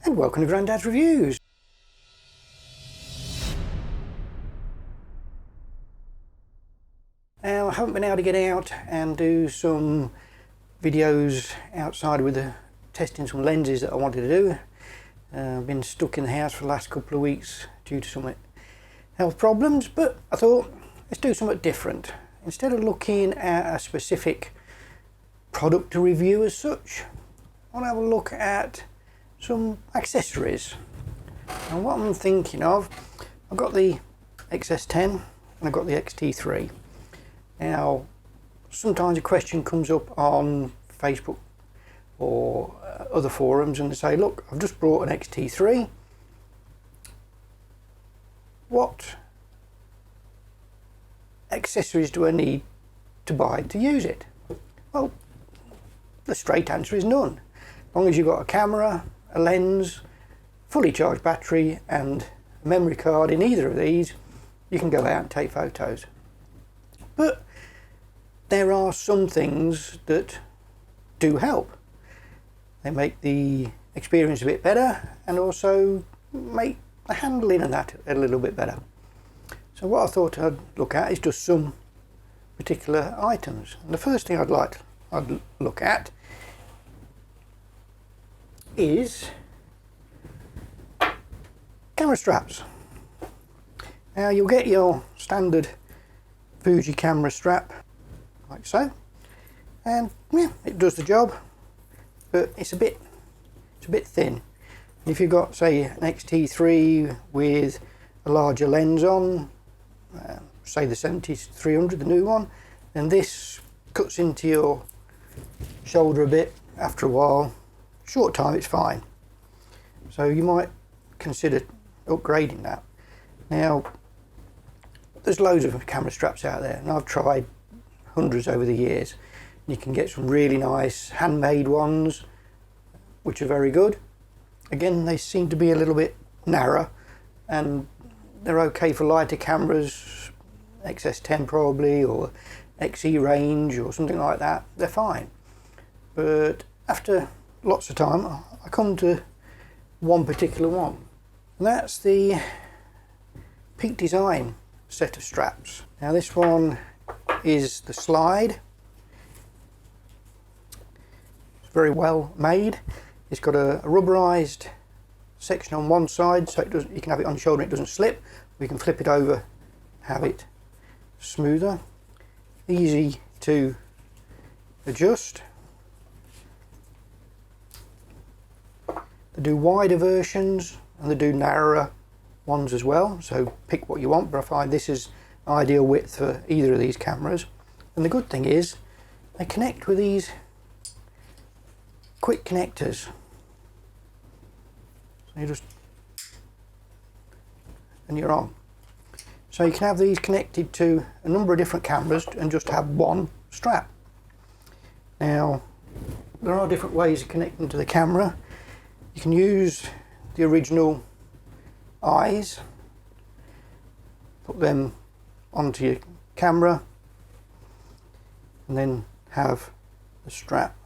and welcome to Grandad's Reviews. Now, I haven't been able to get out and do some videos outside with testing some lenses that I wanted to do. I've been stuck in the house for the last couple of weeks due to some health problems, but I thought let's do something different. Instead of looking at a specific product to review as such, I want to have a look at some accessories. And what I'm thinking of, I've got the X-S10 and I've got the X-T3. Now, sometimes a question comes up on Facebook or other forums and they say, look, I've just brought an X-T3. What accessories do I need to buy to use it? Well, the straight answer is none. As long as you've got a camera, a lens, fully charged battery and a memory card in either of these, you can go out and take photos. But there are some things that do help. They make the experience a bit better and also make the handling and that a little bit better. So what I thought I'd look at is just some particular items. And the first thing I'd look at is camera straps. Now you'll get your standard Fuji camera strap like so, and yeah, it does the job, but it's a bit thin. And if you've got, say, an X-T3 with a larger lens on, say the 70-300, the new one, then this cuts into your shoulder a bit. After a while, short time, it's fine. So you might consider upgrading that. Now, there's loads of camera straps out there, and I've tried hundreds over the years. You can get some really nice handmade ones, which are very good. Again, they seem to be a little bit narrow, and they're okay for lighter cameras, X-S10 probably, or XE range or something like that. They're fine. But after lots of time, I come to one particular one, and that's the Peakdesign set of straps. Now this one is the slide. It's very well made. It's got a rubberized section on one side, so you can have it on your shoulder and it doesn't slip. We can flip it over, have it smoother, easy to adjust. They do wider versions and they do narrower ones as well, so pick what you want, but I find this is ideal width for either of these cameras. And the good thing is they connect with these quick connectors. So you just, and you're on. So you can have these connected to a number of different cameras and just have one strap. Now, there are different ways of connecting to the camera. You can use the original eyes, put them onto your camera, and then have the strap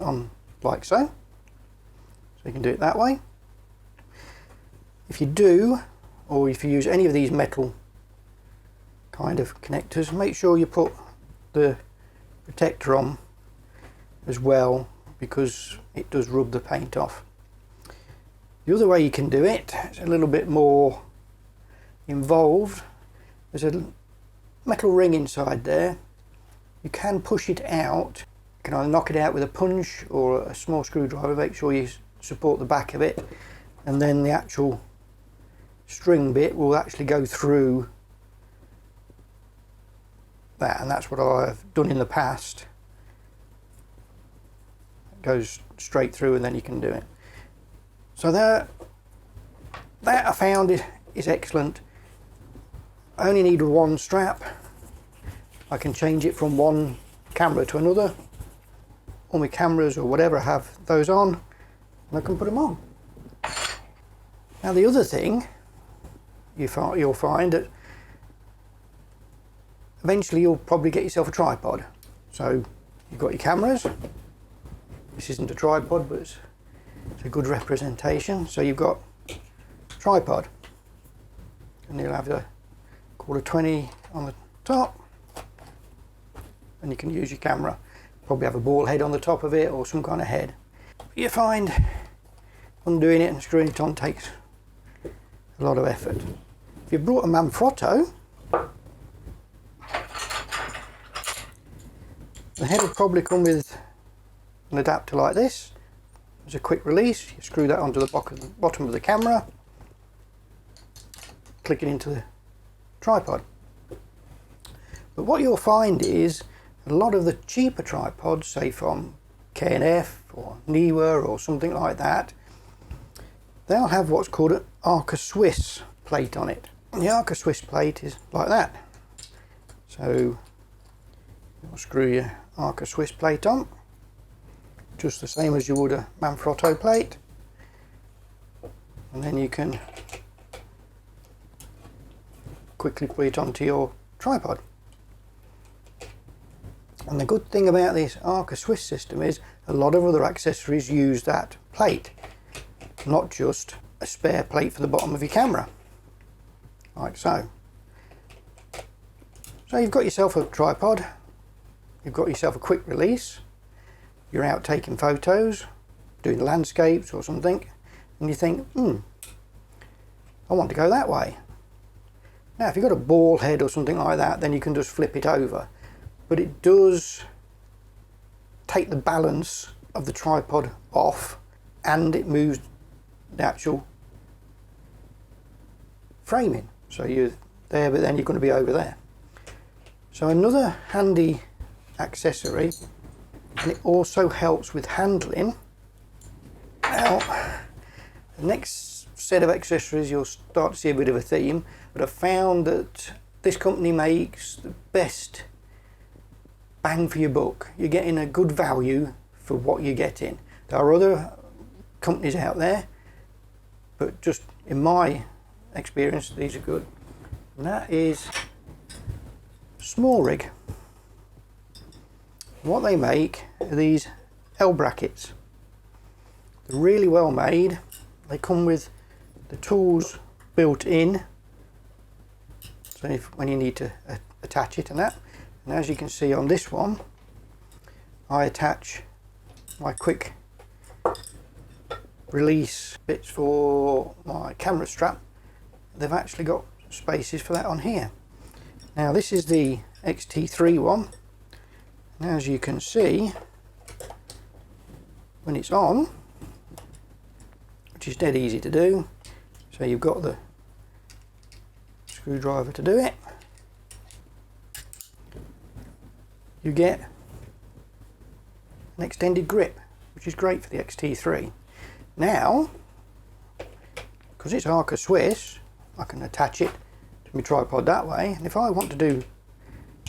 on like so. So you can do it that way. If you do, or if you use any of these metal kind of connectors, make sure you put the protector on as well, because it does rub the paint off. The other way you can do it, it's a little bit more involved. There's a metal ring inside there. You can push it out. You can either knock it out with a punch or a small screwdriver. Make sure you support the back of it, and then the actual string bit will actually go through that, and that's what I've done in the past. It goes straight through and then you can do it. So that I found is excellent. I only need one strap. I can change it from one camera to another. All my cameras or whatever have those on, and I can put them on. Now the other thing you'll find that eventually you'll probably get yourself a tripod. So you've got your cameras, This isn't a tripod, but it's a good representation. So you've got tripod, and you'll have a 1/4-20 on the top, and you can use your camera. Probably have a ball head on the top of it or some kind of head. But you find undoing it and screwing it on takes a lot of effort. If you brought a Manfrotto, the head will probably come with an adapter like this. There's a quick release. You screw that onto the bottom of the camera, click it into the tripod. But what you'll find is a lot of the cheaper tripods, say from K&F or Niwa or something like that, they'll have what's called an Arca Swiss plate on it. And the Arca Swiss plate is like that. So you'll screw your Arca Swiss plate on, just the same as you would a Manfrotto plate, and then you can quickly put it onto your tripod. And the good thing about this Arca Swiss system is a lot of other accessories use that plate, not just a spare plate for the bottom of your camera, like so. So you've got yourself a tripod, you've got yourself a quick release, you're out taking photos, doing landscapes or something, and you think, I want to go that way. Now if you've got a ball head or something like that, then you can just flip it over. But it does take the balance of the tripod off, and it moves the actual framing. So you're there, but then you're going to be over there. So another handy accessory, and it also helps with handling. Now, the next set of accessories you'll start to see a bit of a theme, but I've found that this company makes the best bang for your buck. You're getting a good value for what you're getting. There are other companies out there, but just in my experience, these are good. And that is SmallRig. What they make are these L-Brackets. They're really well made. They come with the tools built in, so when you need to attach it and that. And as you can see on this one, I attach my quick release bits for my camera strap. They've actually got spaces for that on here. Now this is the X-T3 one, and as you can see, when it's on, which is dead easy to do, so you've got the screwdriver to do it, you get an extended grip, which is great for the X-T3. Now, because it's Arca Swiss, I can attach it to my tripod that way, and if I want to do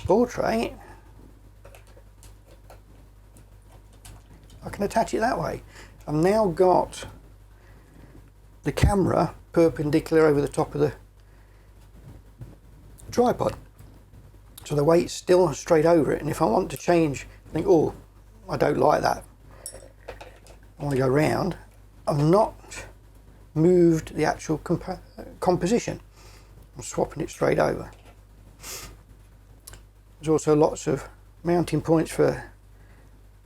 portrait, I can attach it that way. I've now got the camera perpendicular over the top of the tripod, so the weight's still straight over it, and if I want to change, think, oh, I don't like that, I want to go round, I've not moved the actual composition. I'm swapping it straight over. There's also lots of mounting points for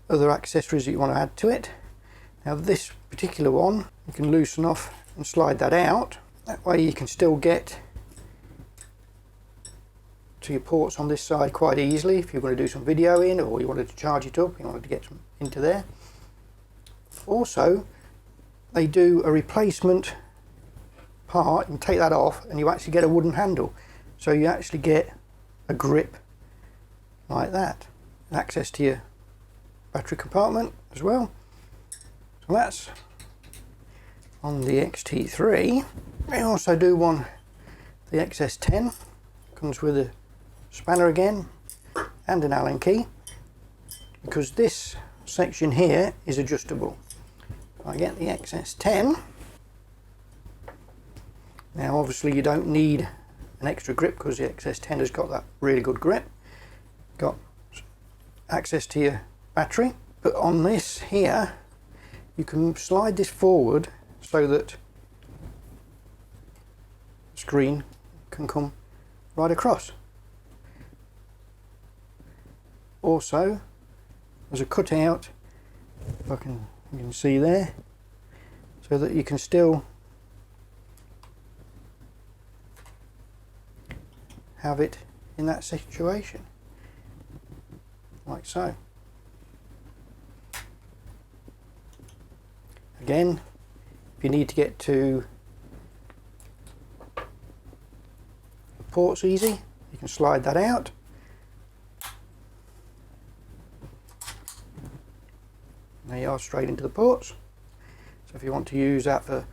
other accessories that you want to add to it. Now this particular one, you can loosen off and slide that out. That way you can still get to your ports on this side quite easily if you're going to do some video in, or you wanted to charge it up, you wanted to get some into there. Also, they do a replacement part, and take that off and you actually get a wooden handle, so you actually get a grip like that, and access to your battery compartment as well. So that's on the X-T3. They also do one, the X-S10, comes with a spanner again and an Allen key, because this section here is adjustable. I get the X-S10. Now obviously you don't need an extra grip because the X-S10 has got that really good grip. Got access to your battery, But on this here, you can slide this forward so that the screen can come right across. Also, there's a cutout, you can see there, so that you can still have it in that situation, like so. Again, if you need to get to ports easy, you can slide that out. There you are, straight into the ports. So if you want to use that for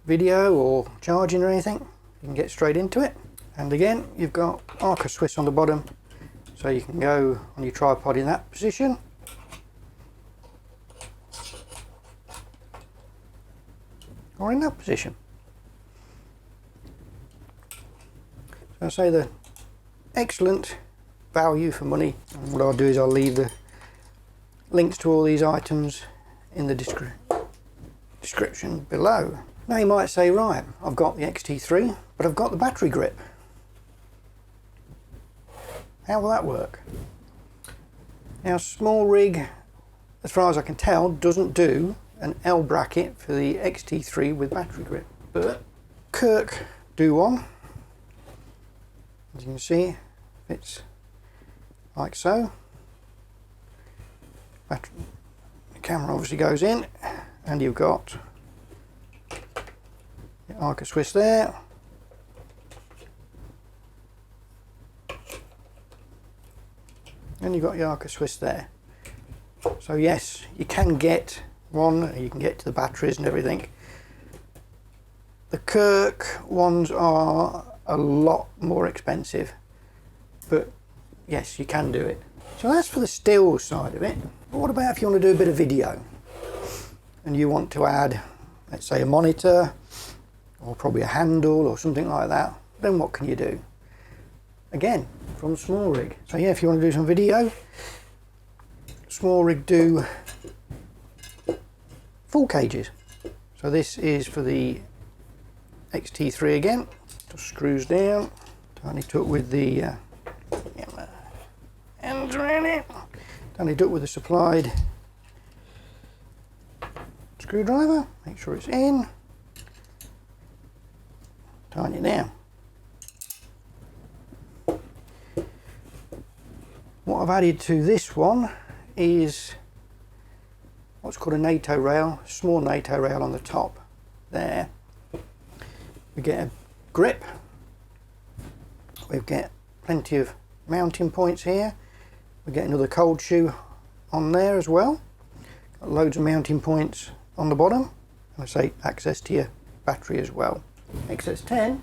video or charging or anything, you can get straight into it. And again, you've got Arca Swiss on the bottom, so you can go on your tripod in that position. Or in that position. So I say the excellent value for money. And what I'll do is I'll leave the links to all these items in the description below. Now you might say, right, I've got the X-T3, but I've got the battery grip. How will that work? Now SmallRig, as far as I can tell, doesn't do an L-bracket for the X-T3 with battery grip, but Kirk do one. As you can see, it's like so. The camera obviously goes in, and you've got the Arca Swiss there. And you've got your Arca Swiss there. So yes, you can get one, you can get to the batteries and everything. The Kirk ones are a lot more expensive, but yes, you can do it. So that's for the still side of it. But what about if you want to do a bit of video and you want to add, let's say, a monitor or probably a handle or something like that? Then what can you do? Again, from SmallRig. So yeah, if you want to do some video, SmallRig do full cages. So this is for the X-T3 again. Just screws down, tiny tuck with the ends around it, tiny tuck with the supplied screwdriver. Make sure it's in, tighten it down. What I've added to this one is what's called a NATO rail, small NATO rail on the top there. We get a grip, we get plenty of mounting points here, we get another cold shoe on there as well, got loads of mounting points on the bottom, and I say access to your battery as well. X-S10,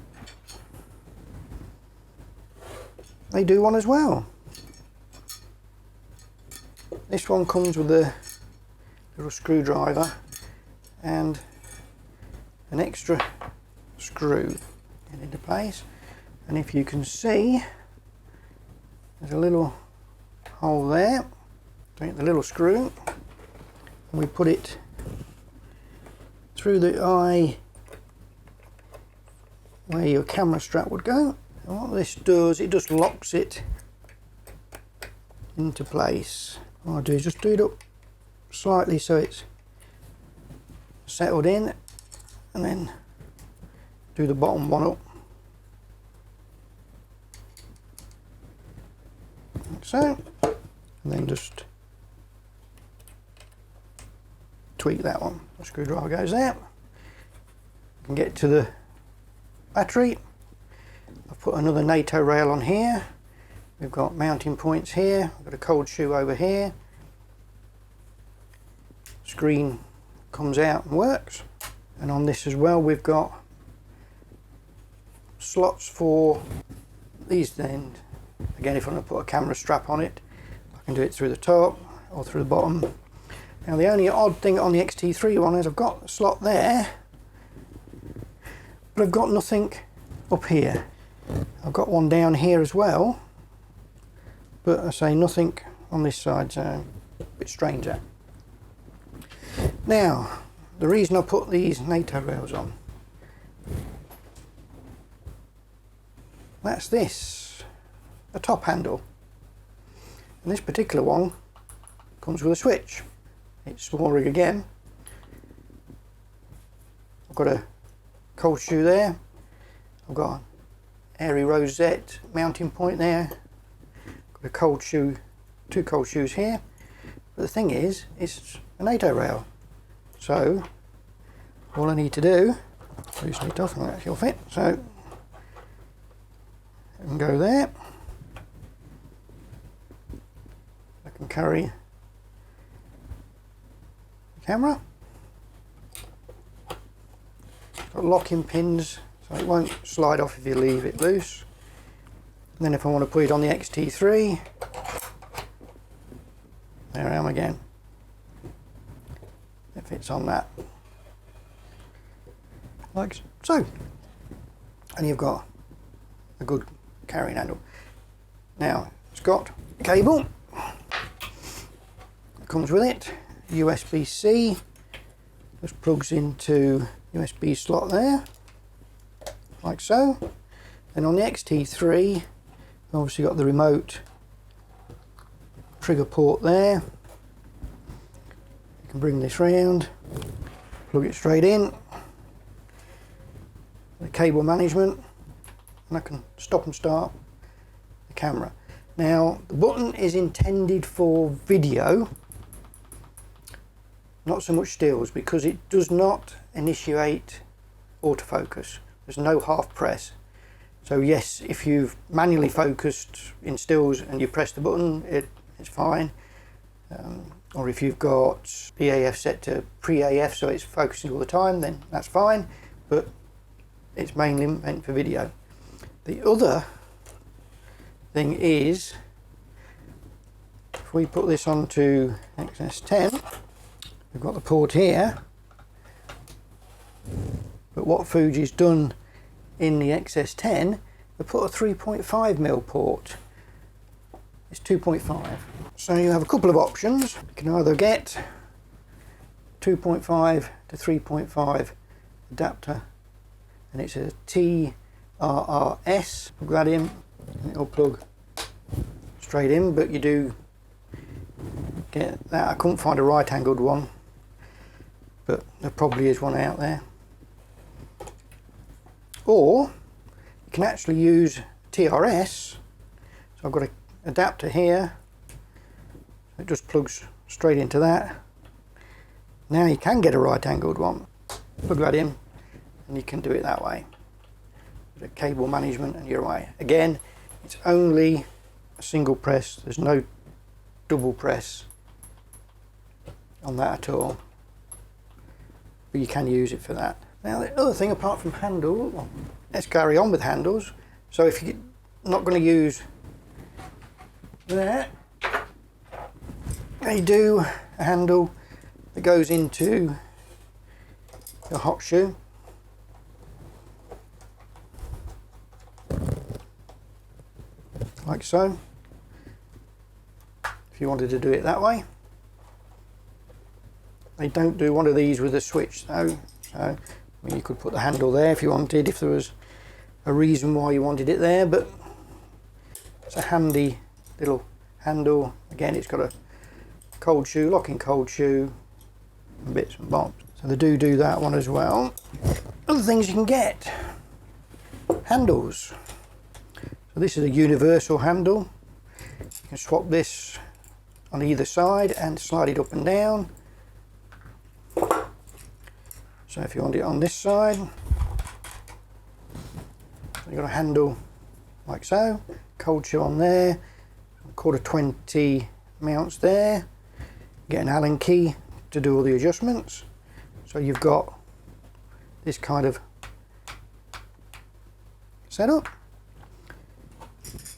they do one as well. This one comes with a little screwdriver and an extra screw into place, and if you can see, there's a little hole there. Take the little screw and we put it through the eye where your camera strap would go, and what this does, it just locks it into place. What I'll do is just do it up slightly so it's settled in, and then do the bottom one up like so, and then just tweak that one. The screwdriver goes there. You can get to the battery. I've put another NATO rail on here. We've got mounting points here. We've got a cold shoe over here. Screen comes out and works. And on this as well, we've got slots for these then. Again, if I want to put a camera strap on it, I can do it through the top or through the bottom. Now the only odd thing on the X-T3 one is I've got a slot there, but I've got nothing up here. I've got one down here as well, but I say nothing on this side, so bit stranger. Now, the reason I put these NATO rails on, that's this, the top handle. And this particular one comes with a switch. It's SmallRig again. I've got a cold shoe there. I've got an airy rosette mounting point there. Got a cold shoe, two cold shoes here. But the thing is, it's a NATO rail. So all I need to do, loosen it off and that will fit. So I can go there. I can carry the camera. Got locking pins so it won't slide off if you leave it loose. And then if I want to put it on the X-T3, there I am again. It fits on that, like so. And you've got a good carrying handle. Now it's got a cable that comes with it, USB-C, just plugs into USB slot there, like so. And on the X-T3, obviously got the remote trigger port there. You can bring this round, plug it straight in, the cable management, and I can stop and start the camera. Now the button is intended for video, not so much stills, because it does not initiate autofocus. There's no half press. So yes, if you've manually focused in stills and you press the button, it's fine. Or if you've got EAF set to pre-AF so it's focusing all the time, then that's fine, but it's mainly meant for video. The other thing is, if we put this onto X-S10, we've got the port here, but what Fuji's done in the X-S10, they put a 3.5mm port. It's 2.5. So you have a couple of options. You can either get 2.5 to 3.5 adapter, and it's a TRRS. Plug that in, and it'll plug straight in, but you do get that. I couldn't find a right angled one, but there probably is one out there. Or you can actually use TRS. So I've got an adapter here, it just plugs straight into that. Now you can get a right angled one. Plug that in and you can do it that way. The cable management and you're away. Again, it's only a single press, there's no double press on that at all, but you can use it for that. Now the other thing, apart from handle, well, let's carry on with handles. So if you're not going to use that, they do a handle that goes into your hot shoe. Like so. If you wanted to do it that way. They don't do one of these with a switch though, so I mean, you could put the handle there if you wanted, if there was a reason why you wanted it there, but it's a handy little handle. Again, it's got a cold shoe, locking cold shoe, and bits and bobs. So they do that one as well. Other things you can get, handles. So this is a universal handle. You can swap this on either side and slide it up and down. So if you want it on this side, you've got a handle like so, cold shoe on there, 1/4 mounts there, get an Allen key to do all the adjustments. So you've got this kind of setup.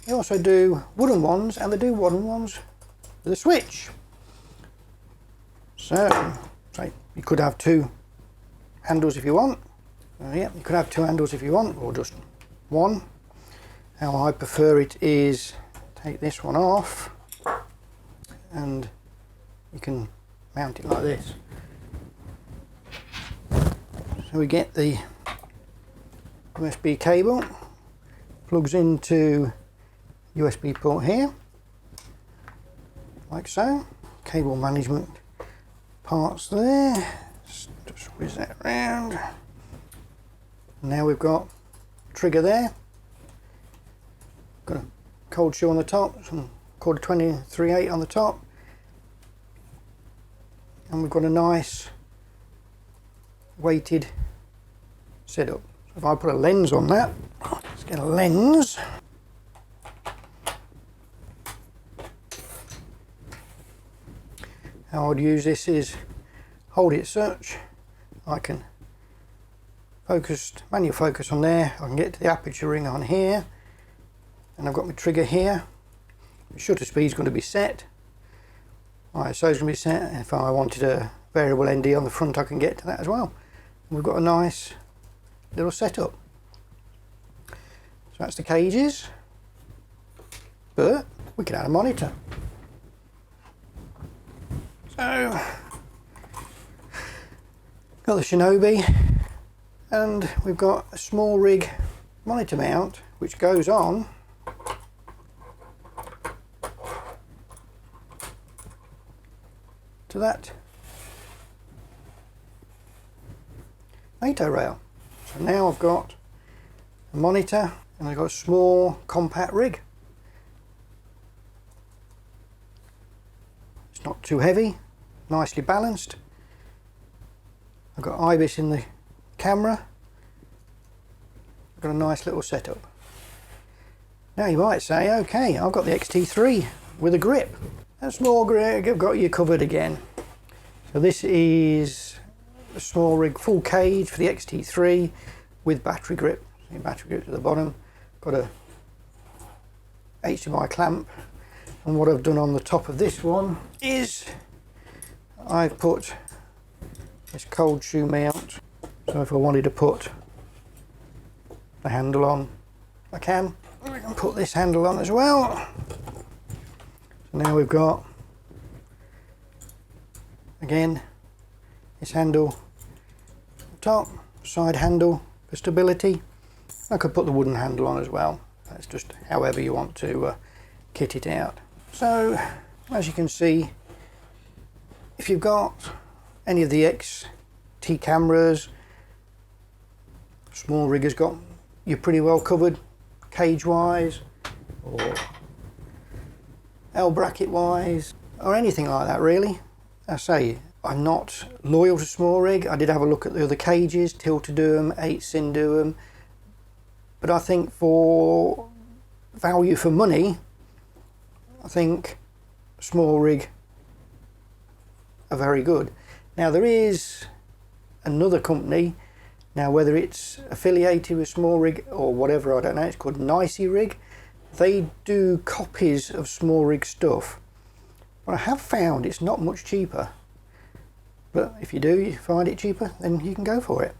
They also do wooden ones, and they do wooden ones with a switch. So you could have two handles if you want. Yeah, you could have two handles if you want, or just one. How I prefer it is take this one off and you can mount it like this. So we get the USB cable, plugs into USB port here, like so. Cable management parts there, just whiz that around. Now we've got trigger there, got a cold shoe on the top, some quarter 23/8 on the top, and we've got a nice weighted setup. So if I put a lens on that, let's get a lens. How I'd use this is hold it such, I can manual focus on there, I can get to the aperture ring on here, and I've got my trigger here. The shutter speed is going to be set, ISO is going to be set, and if I wanted a variable ND on the front I can get to that as well. We've got a nice little setup. So that's the cages, but we can add a monitor. So, got the Shinobi, and we've got a SmallRig monitor mount which goes on to that NATO rail. So now I've got a monitor and I've got a small compact rig. It's not too heavy, nicely balanced. I've got IBIS in the camera. I've got a nice little setup. Now you might say, okay, I've got the X-T3 with a grip. A small grip, I've got you covered again. So this is a SmallRig full cage for the X-T3 with battery grip. See, battery grip at the bottom. Got a HDMI clamp, and what I've done on the top of this one is I've put this cold shoe mount. So if I wanted to put the handle on, I can. I can put this handle on as well. So now we've got, again, this handle top, side handle for stability. I could put the wooden handle on as well. That's just however you want to kit it out. So as you can see, if you've got any of the X-T cameras, SmallRig has got you pretty well covered cage wise, or L-Bracket wise, or anything like that really. I say, I'm not loyal to SmallRig. I did have a look at the other cages, Tilted do them, 8sin do them, but I think for value for money, I think SmallRig are very good. Now there is another company, now whether it's affiliated with SmallRig or whatever, I don't know, it's called NiceyRig. They do copies of SmallRig stuff, but I have found it's not much cheaper. But if you do, you find it cheaper, then you can go for it.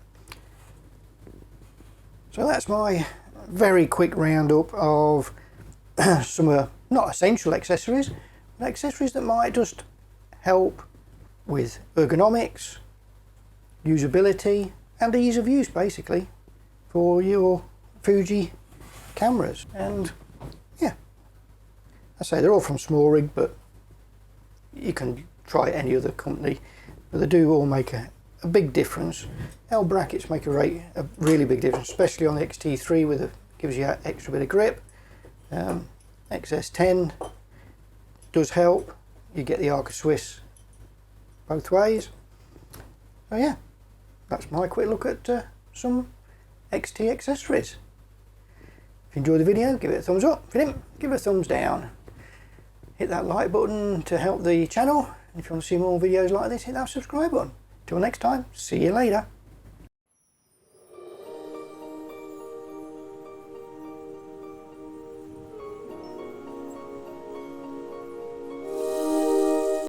So that's my very quick roundup of some not essential accessories, but accessories that might just help with ergonomics, usability, and ease of use basically for your Fuji cameras. And yeah, I say they're all from SmallRig, but you can try any other company, but they do all make a big difference. L-Brackets make a really big difference, especially on the X-T3 with gives you that extra bit of grip. X-S10 does help. You get the Arca Swiss both ways. So yeah, that's my quick look at some X-T accessories. If you enjoyed the video, give it a thumbs up. If you didn't, give it a thumbs down. Hit that like button to help the channel. If you want to see more videos like this, hit that subscribe button. Till next time, see you later.